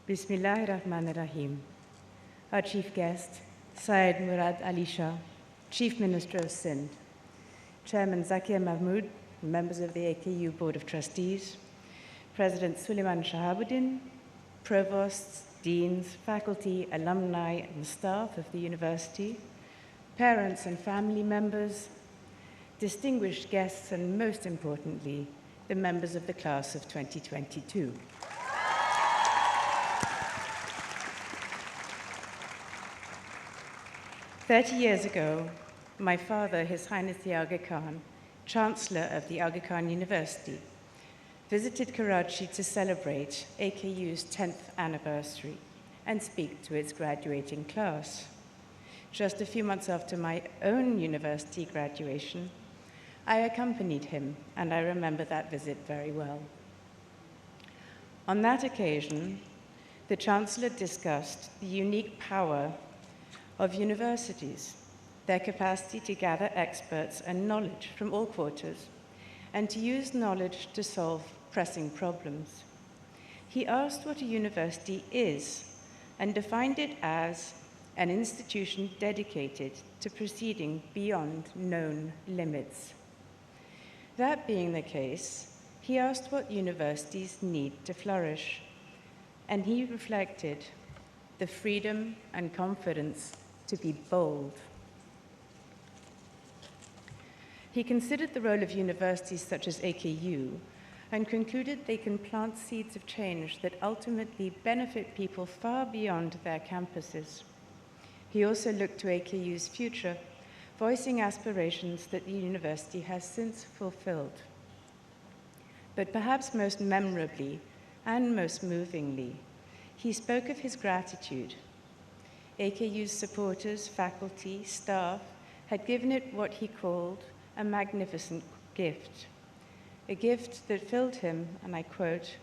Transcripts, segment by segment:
Bismillahirrahmanirrahim. Our chief guest, Syed Murad Ali Shah, Chief Minister of Sindh, Chairman Zakir Mahmood, members of the AKU Board of Trustees, President Suleiman Shahabuddin, provosts, deans, faculty, alumni, and staff of the university, parents and family members, distinguished guests, and most importantly, the members of the class of 2022. "30 years ago, my father, His Highness the Aga Khan, Chancellor of the Aga Khan University, visited Karachi to celebrate AKU's 10th anniversary and speak to its graduating class. Just a few months after my own university graduation, I accompanied him, and I remember that visit very well. On that occasion, the Chancellor discussed the unique power of universities, their capacity to gather experts and knowledge from all quarters, and to use knowledge to solve pressing problems. He asked what a university is and defined it as an institution dedicated to proceeding beyond known limits. That being the case, he asked what universities need to flourish, and he reflected the freedom and confidence to be bold. He considered the role of universities such as AKU and concluded they can plant seeds of change that ultimately benefit people far beyond their campuses. He also looked to AKU's future, voicing aspirations that the university has since fulfilled. But perhaps most memorably and most movingly, he spoke of his gratitude. AKU's supporters, faculty, staff had given it what he called a magnificent gift, a gift that filled him, and I quote,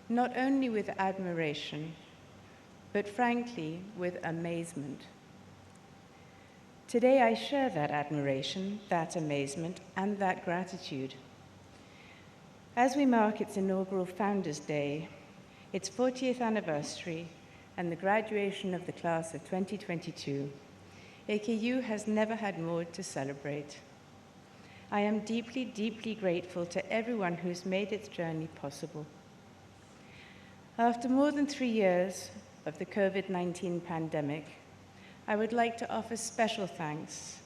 not only with admiration, but frankly, with amazement. Today, I share that admiration, that amazement, and that gratitude. As we mark its inaugural Founders' Day, its 40th anniversary, and the graduation of the class of 2022, AKU has never had more to celebrate. I am deeply, deeply grateful to everyone who's made its journey possible. After more than 3 years of the COVID-19 pandemic, I would like to offer special thanks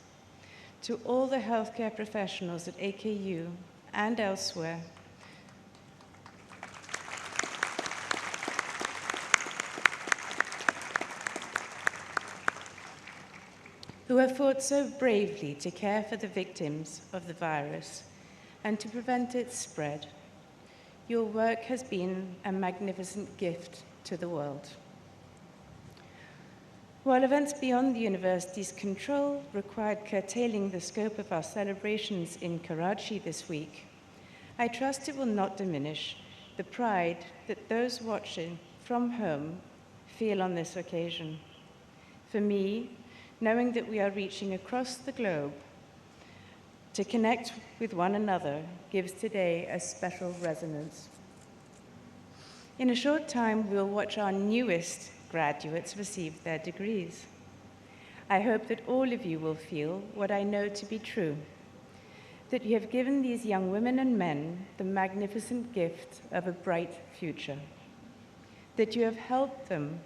to all the healthcare professionals at AKU and elsewhere who have fought so bravely to care for the victims of the virus and to prevent its spread. Your work has been a magnificent gift to the world. While events beyond the university's control required curtailing the scope of our celebrations in Karachi this week, I trust it will not diminish the pride that those watching from home feel on this occasion. For me, knowing that we are reaching across the globe to connect with one another gives today a special resonance. In a short time, we'll watch our newest graduates receive their degrees. I hope that all of you will feel what I know to be true, that you have given these young women and men the magnificent gift of a bright future, that you have helped them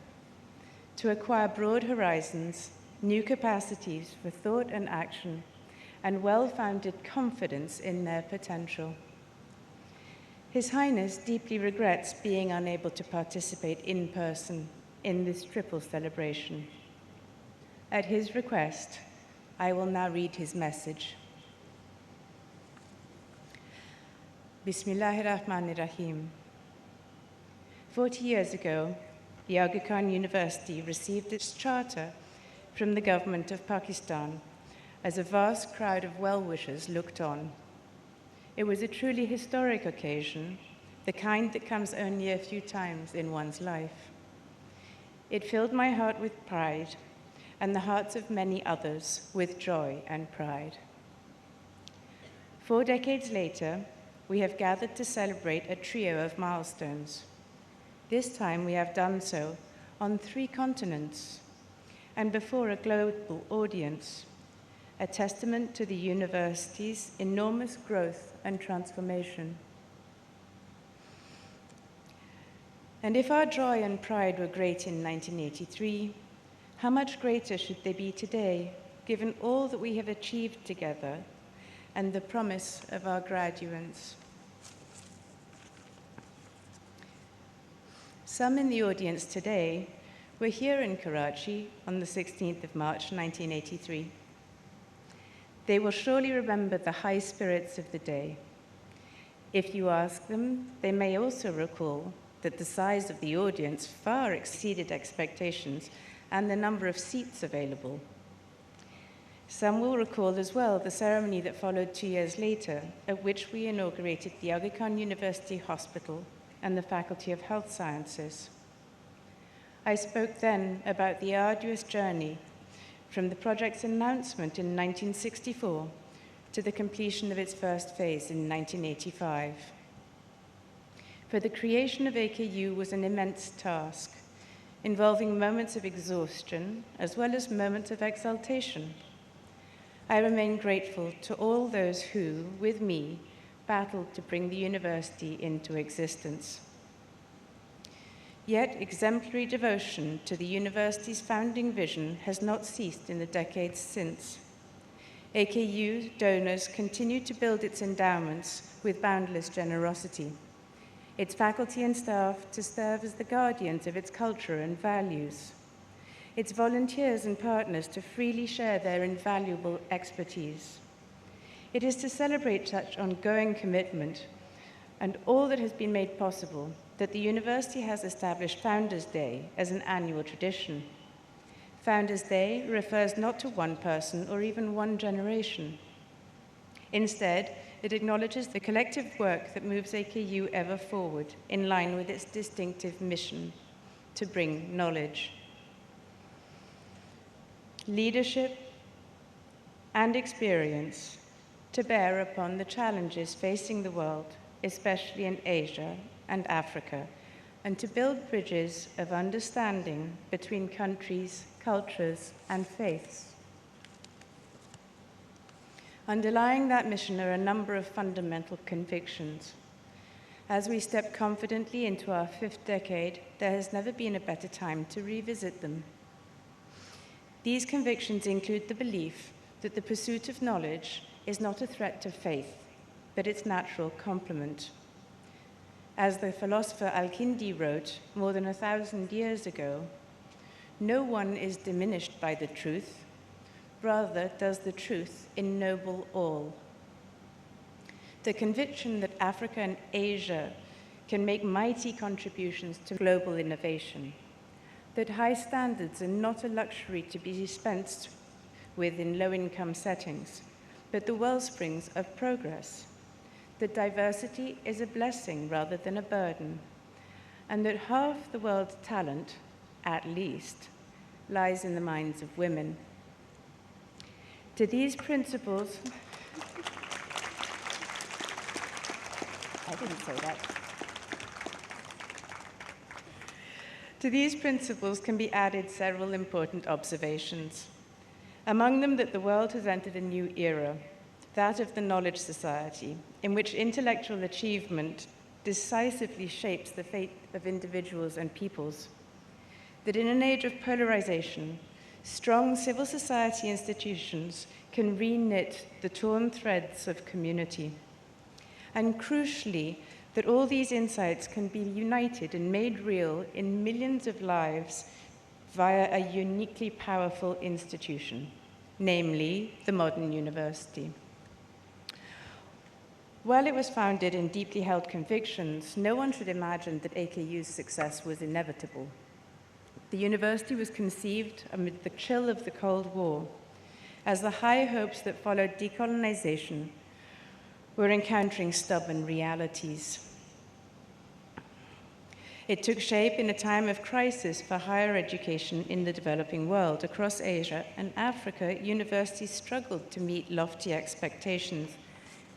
to acquire broad horizons, new capacities for thought and action, and well-founded confidence in their potential. His Highness deeply regrets being unable to participate in person in this triple celebration. At his request, I will now read his message. Bismillahirrahmanirrahim. 40 years ago, the Aga Khan University received its charter from the government of Pakistan as a vast crowd of well-wishers looked on. It was a truly historic occasion, the kind that comes only a few times in one's life. It filled my heart with pride and the hearts of many others with joy and pride. 4 decades later, we have gathered to celebrate a trio of milestones. This time we have done so on 3 continents and before a global audience, a testament to the university's enormous growth and transformation. And if our joy and pride were great in 1983, how much greater should they be today, given all that we have achieved together and the promise of our graduands? Some in the audience today were here in Karachi on the 16th of March, 1983. They will surely remember the high spirits of the day. If you ask them, they may also recall that the size of the audience far exceeded expectations and the number of seats available. Some will recall as well the ceremony that followed 2 years later, at which we inaugurated the Aga Khan University Hospital and the Faculty of Health Sciences. I spoke then about the arduous journey from the project's announcement in 1964 to the completion of its first phase in 1985. For the creation of AKU was an immense task, involving moments of exhaustion as well as moments of exaltation. I remain grateful to all those who, with me, battled to bring the university into existence. Yet exemplary devotion to the university's founding vision has not ceased in the decades since. AKU donors continue to build its endowments with boundless generosity, its faculty and staff to serve as the guardians of its culture and values, its volunteers and partners to freely share their invaluable expertise. It is to celebrate such ongoing commitment and all that has been made possible that the university has established Founders' Day as an annual tradition. Founders' Day refers not to one person or even one generation. Instead, it acknowledges the collective work that moves AKU ever forward in line with its distinctive mission to bring knowledge, leadership, and experience to bear upon the challenges facing the world, especially in Asia and Africa, and to build bridges of understanding between countries, cultures, and faiths. Underlying that mission are a number of fundamental convictions. As we step confidently into our 5th decade, there has never been a better time to revisit them. These convictions include the belief that the pursuit of knowledge is not a threat to faith, but its natural complement. As the philosopher Al-Kindi wrote more than 1,000 years ago, no one is diminished by the truth, rather does the truth ennoble all. The conviction that Africa and Asia can make mighty contributions to global innovation, that high standards are not a luxury to be dispensed with in low-income settings, but the wellsprings of progress, that diversity is a blessing rather than a burden, and that half the world's talent, at least, lies in the minds of women. To these principles, I didn't say that. To these principles can be added several important observations. Among them that the world has entered a new era, that of the knowledge society, in which intellectual achievement decisively shapes the fate of individuals and peoples. That in an age of polarization, strong civil society institutions can re-knit the torn threads of community. And crucially, that all these insights can be united and made real in millions of lives via a uniquely powerful institution, namely the modern university. While it was founded in deeply held convictions, no one should imagine that AKU's success was inevitable. The university was conceived amid the chill of the Cold War, as the high hopes that followed decolonization were encountering stubborn realities. It took shape in a time of crisis for higher education in the developing world. Across Asia and Africa, universities struggled to meet lofty expectations,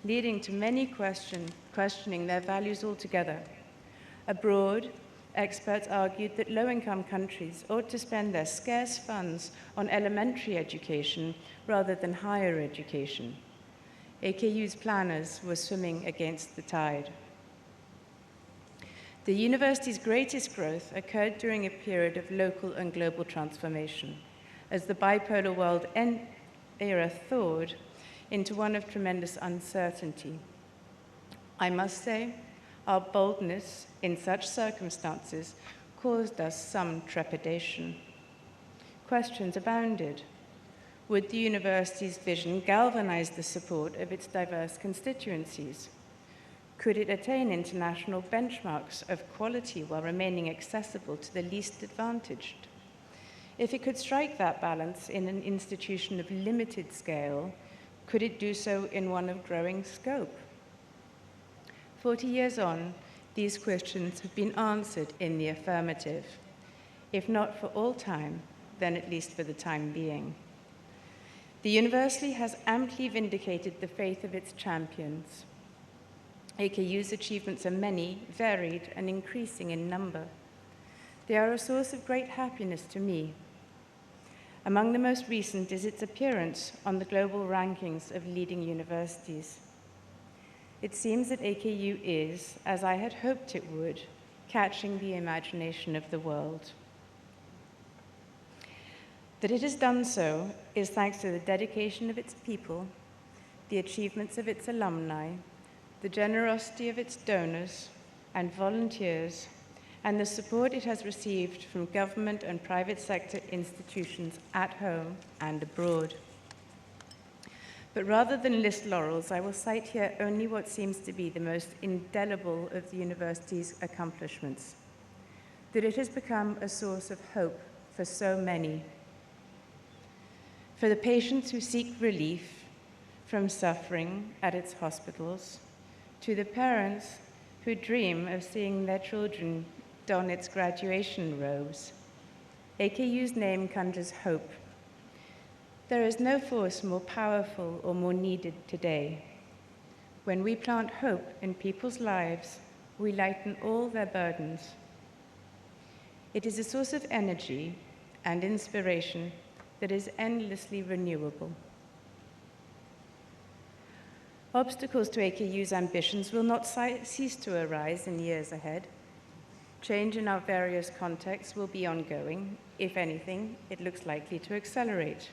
leading to many questioning their values altogether. Abroad, Experts argued that low-income countries ought to spend their scarce funds on elementary education rather than higher education. AKU's planners were swimming against the tide. The university's greatest growth occurred during a period of local and global transformation, as the bipolar world era thawed into one of tremendous uncertainty. I must say, our boldness in such circumstances caused us some trepidation. Questions abounded. Would the university's vision galvanize the support of its diverse constituencies? Could it attain international benchmarks of quality while remaining accessible to the least advantaged? If it could strike that balance in an institution of limited scale, could it do so in one of growing scope? 40 years on, these questions have been answered in the affirmative. If not for all time, then at least for the time being. The university has amply vindicated the faith of its champions. AKU's achievements are many, varied, and increasing in number. They are a source of great happiness to me. Among the most recent is its appearance on the global rankings of leading universities. It seems that AKU is, as I had hoped it would, catching the imagination of the world. That it has done so is thanks to the dedication of its people, the achievements of its alumni, the generosity of its donors and volunteers, and the support it has received from government and private sector institutions at home and abroad. But rather than list laurels, I will cite here only what seems to be the most indelible of the university's accomplishments, that it has become a source of hope for so many. For the patients who seek relief from suffering at its hospitals, to the parents who dream of seeing their children don its graduation robes, AKU's name conjures hope. There is no force more powerful or more needed today. When we plant hope in people's lives, we lighten all their burdens. It is a source of energy and inspiration that is endlessly renewable. Obstacles to AKU's ambitions will not cease to arise in years ahead. Change in our various contexts will be ongoing. If anything, it looks likely to accelerate.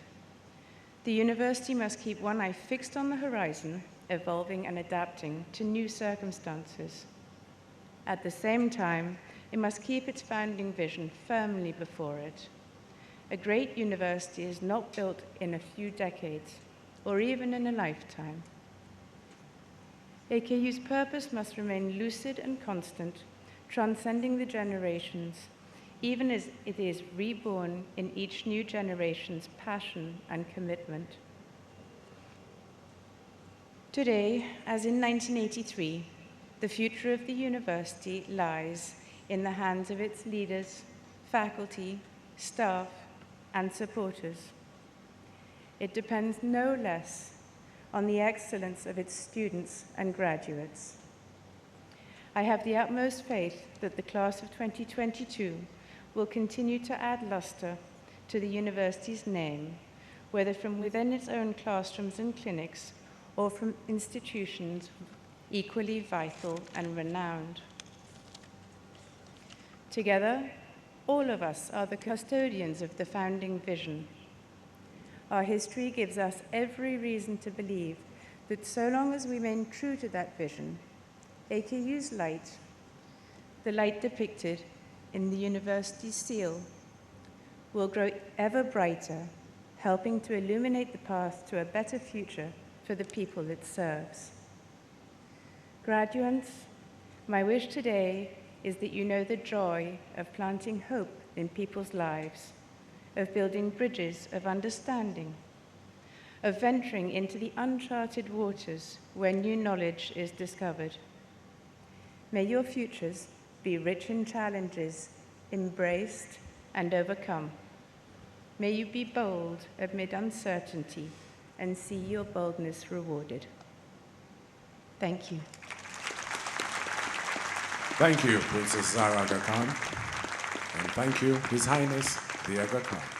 The university must keep one eye fixed on the horizon, evolving and adapting to new circumstances. At the same time, it must keep its founding vision firmly before it. A great university is not built in a few decades, or even in a lifetime. AKU's purpose must remain lucid and constant, transcending the generations, even as it is reborn in each new generation's passion and commitment. Today, as in 1983, the future of the university lies in the hands of its leaders, faculty, staff, and supporters. It depends no less on the excellence of its students and graduates. I have the utmost faith that the class of 2022 will continue to add luster to the university's name, whether from within its own classrooms and clinics or from institutions equally vital and renowned. Together, all of us are the custodians of the founding vision. Our history gives us every reason to believe that so long as we remain true to that vision, AKU's light, the light depicted in the university's seal, will grow ever brighter, helping to illuminate the path to a better future for the people it serves. Graduands, my wish today is that you know the joy of planting hope in people's lives, of building bridges of understanding, of venturing into the uncharted waters where new knowledge is discovered. May your futures be rich in challenges, embraced and overcome. May you be bold amid uncertainty and see your boldness rewarded. Thank you. Thank you, Princess Zahra Aga Khan, and thank you, His Highness the Aga Khan.